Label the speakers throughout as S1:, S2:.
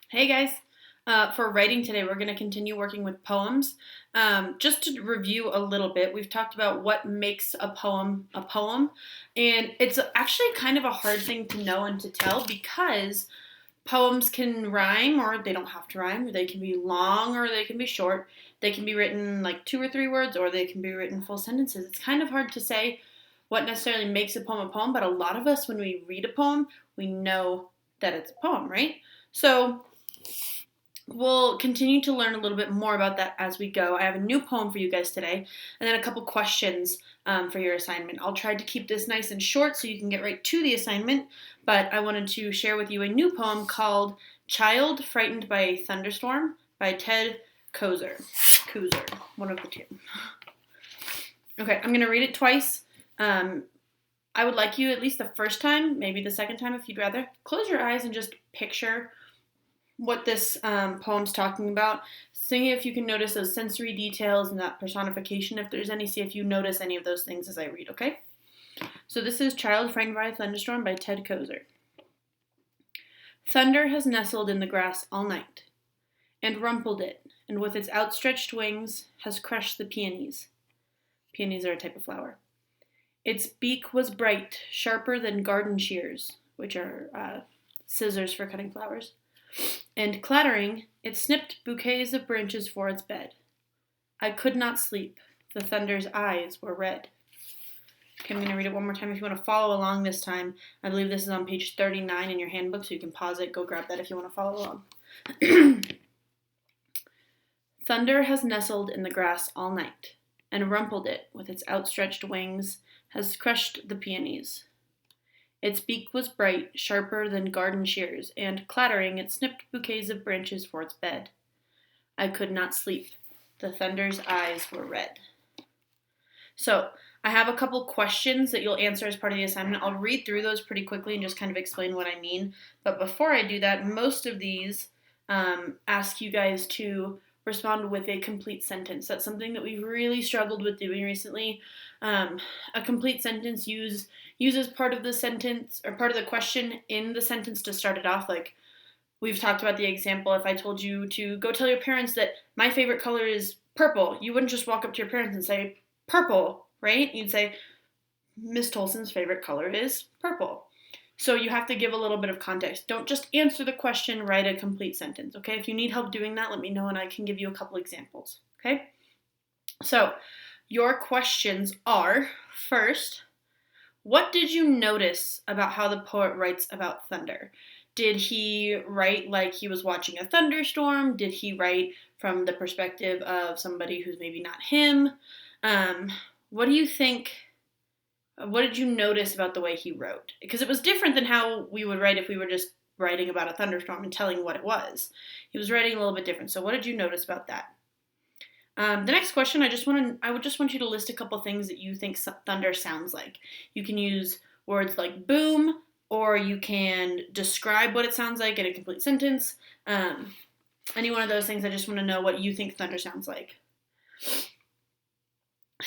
S1: Hey guys. For writing today, we're going to continue working with poems. Just to review a little bit, we've talked about what makes a poem, and it's actually kind of a hard thing to know and to tell because poems can rhyme or they don't have to rhyme. They can be long or they can be short. They can be written like 2 or 3 words or they can be written full sentences. It's kind of hard to say what necessarily makes a poem, but a lot of us, when we read a poem, we know that it's a poem, right? So, we'll continue to learn a little bit more about that as we go. I have a new poem for you guys today, and then a couple questions for your assignment. I'll try to keep this nice and short so you can get right to the assignment, but I wanted to share with you a new poem called Child Frightened by a Thunderstorm by Ted Kozer. One of the two. Okay, I'm going to read it twice. I would like you, at least the first time, maybe the second time if you'd rather, close your eyes and just picture what this poem's talking about. See if you can notice those sensory details and that personification, if there's any. See if you notice any of those things as I read, okay? So this is Child Frightened by a Thunderstorm by Ted Kozer. Thunder has nestled in the grass all night, and rumpled it, and with its outstretched wings has crushed the peonies. Peonies are a type of flower. Its beak was bright, sharper than garden shears, which are scissors for cutting flowers. And clattering, it snipped bouquets of branches for its bed. I could not sleep. The thunder's eyes were red. Okay, I'm going to read it one more time if you want to follow along this time. I believe this is on page 39 in your handbook, so you can pause it, go grab that if you want to follow along. Thunder has nestled in the grass all night, and rumpled it with its outstretched wings, has crushed the peonies. Its beak was bright, sharper than garden shears, and clattering, it snipped bouquets of branches for its bed. I could not sleep. The thunder's eyes were red. So, I have a couple questions that you'll answer as part of the assignment. I'll read through those pretty quickly and just kind of explain what I mean. But before I do that, most of these ask you guys to respond with a complete sentence. That's something that we've really struggled with doing recently. A complete sentence uses part of the sentence or part of the question in the sentence to start it off. Like we've talked about the example, if I told you to go tell your parents that my favorite color is purple, you wouldn't just walk up to your parents and say purple, right? You'd say Miss Tolson's favorite color is purple. So you have to give a little bit of context. Don't just answer the question, write a complete sentence, okay? If you need help doing that, let me know and I can give you a couple examples, okay? So your questions are, first, what did you notice about how the poet writes about thunder? Did he write like he was watching a thunderstorm? Did he write from the perspective of somebody who's maybe not him? What do you think? What did you notice about the way he wrote? Because it was different than how we would write if we were just writing about a thunderstorm and telling what it was. He was writing a little bit different. So what did you notice about that? The next question, I would just want you to list a couple things that you think thunder sounds like. You can use words like boom, or you can describe what it sounds like in a complete sentence. Any one of those things, I just want to know what you think thunder sounds like.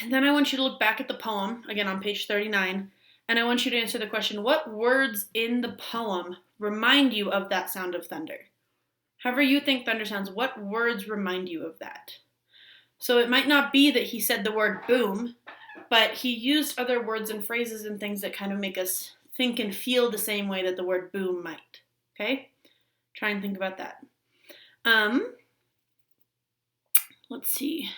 S1: And then I want you to look back at the poem, again on page 39, and I want you to answer the question, what words in the poem remind you of that sound of thunder? However you think thunder sounds, what words remind you of that? So it might not be that he said the word boom, but he used other words and phrases and things that kind of make us think and feel the same way that the word boom might. Okay? Try and think about that. Let's see.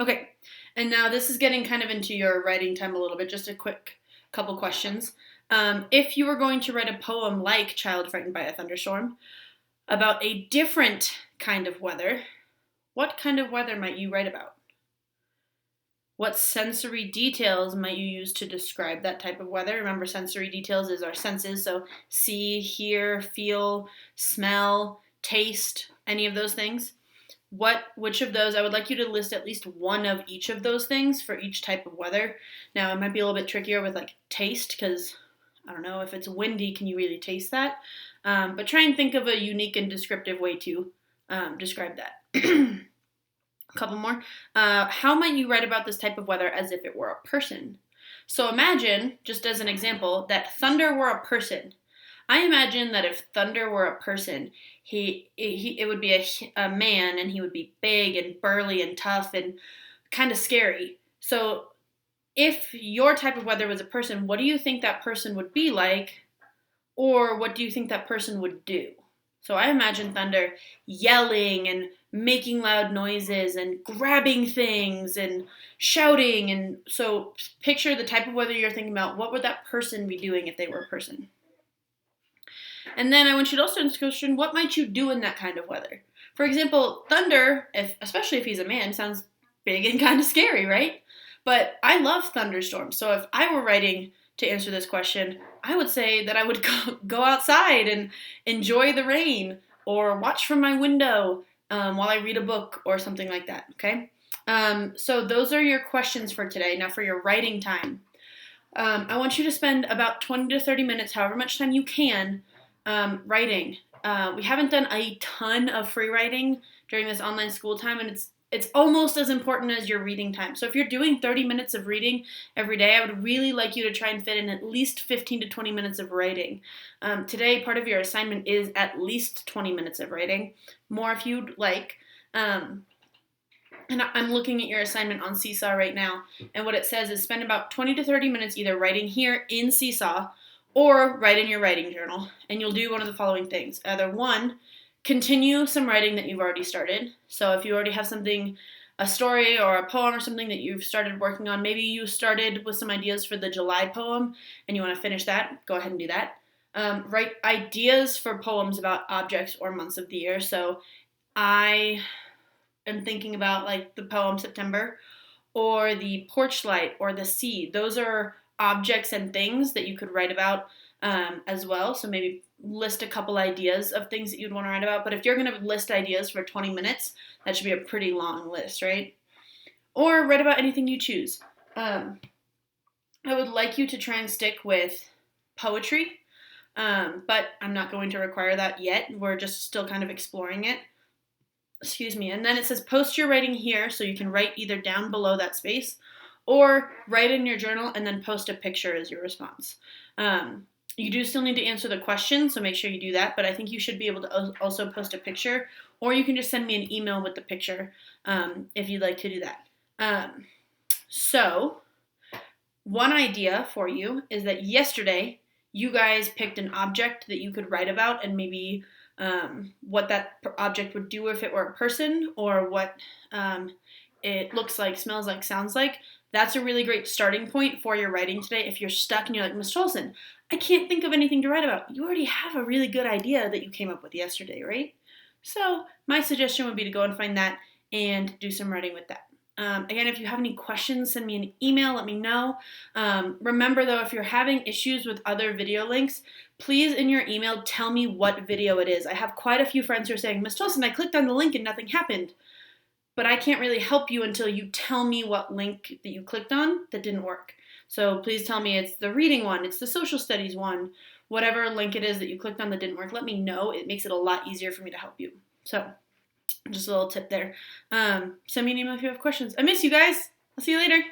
S1: Okay, and now this is getting kind of into your writing time a little bit, just a quick couple questions. If you were going to write a poem like Child Frightened by a Thunderstorm about a different kind of weather, what kind of weather might you write about? What sensory details might you use to describe that type of weather? Remember, sensory details is our senses, so see, hear, feel, smell, taste, any of those things. Which of those, I would like you to list at least one of each of those things for each type of weather. Now, it might be a little bit trickier with like taste, because I don't know, if it's windy, can you really taste that? But try and think of a unique and descriptive way to describe that. A couple more. How might you write about this type of weather as if it were a person? So imagine, just as an example, that thunder were a person. I imagine that if Thunder were a person, it would be a man, and he would be big and burly and tough and kind of scary. So if your type of weather was a person, what do you think that person would be like, or what do you think that person would do? So I imagine Thunder yelling and making loud noises and grabbing things and shouting. And so picture the type of weather you're thinking about. What would that person be doing if they were a person? And then I want you to also answer the question, what might you do in that kind of weather? For example, Thunder, especially if he's a man, sounds big and kind of scary, right? But I love thunderstorms. So if I were writing to answer this question, I would say that I would go outside and enjoy the rain or watch from my window while I read a book or something like that, okay? So those are your questions for today. Now for your writing time. I want you to spend about 20 to 30 minutes, however much time you can, writing. We haven't done a ton of free writing during this online school time, and it's almost as important as your reading time. So if you're doing 30 minutes of reading every day, I would really like you to try and fit in at least 15 to 20 minutes of writing. Today, part of your assignment is at least 20 minutes of writing, more if you'd like. And I'm looking at your assignment on Seesaw right now, and what it says is spend about 20 to 30 minutes either writing here in Seesaw or write in your writing journal, and you'll do one of the following things. Either one, continue some writing that you've already started. So if you already have something, a story or a poem or something that you've started working on, maybe you started with some ideas for the July poem and you want to finish that, go ahead and do that. Write ideas for poems about objects or months of the year. So I am thinking about like the poem September or the porch light or the sea. Those are objects and things that you could write about as well. So maybe list a couple ideas of things that you'd want to write about. But if you're going to list ideas for 20 minutes, that should be a pretty long list, right? Or write about anything you choose. I would like you to try and stick with poetry, but I'm not going to require that yet. We're just still kind of exploring it. Excuse me. And then it says post your writing here, so you can write either down below that space or write in your journal and then post a picture as your response. You do still need to answer the question, so make sure you do that, but I think you should be able to also post a picture, or you can just send me an email with the picture if you'd like to do that. So one idea for you is that yesterday you guys picked an object that you could write about and maybe what that object would do if it were a person, or what it looks like, smells like, sounds like. That's a really great starting point for your writing today. If you're stuck and you're like, Ms. Tolson, I can't think of anything to write about, you already have a really good idea that you came up with yesterday, right? So my suggestion would be to go and find that and do some writing with that. Again, if you have any questions, send me an email, let me know. Remember though, if you're having issues with other video links, please in your email tell me what video it is. I have quite a few friends who are saying, Ms. Tolson, I clicked on the link and nothing happened. But I can't really help you until you tell me what link that you clicked on that didn't work. So please tell me it's the reading one, it's the social studies one, whatever link it is that you clicked on that didn't work, let me know. It makes it a lot easier for me to help you. So just a little tip there. Send me an email if you have questions. I miss you guys. I'll see you later.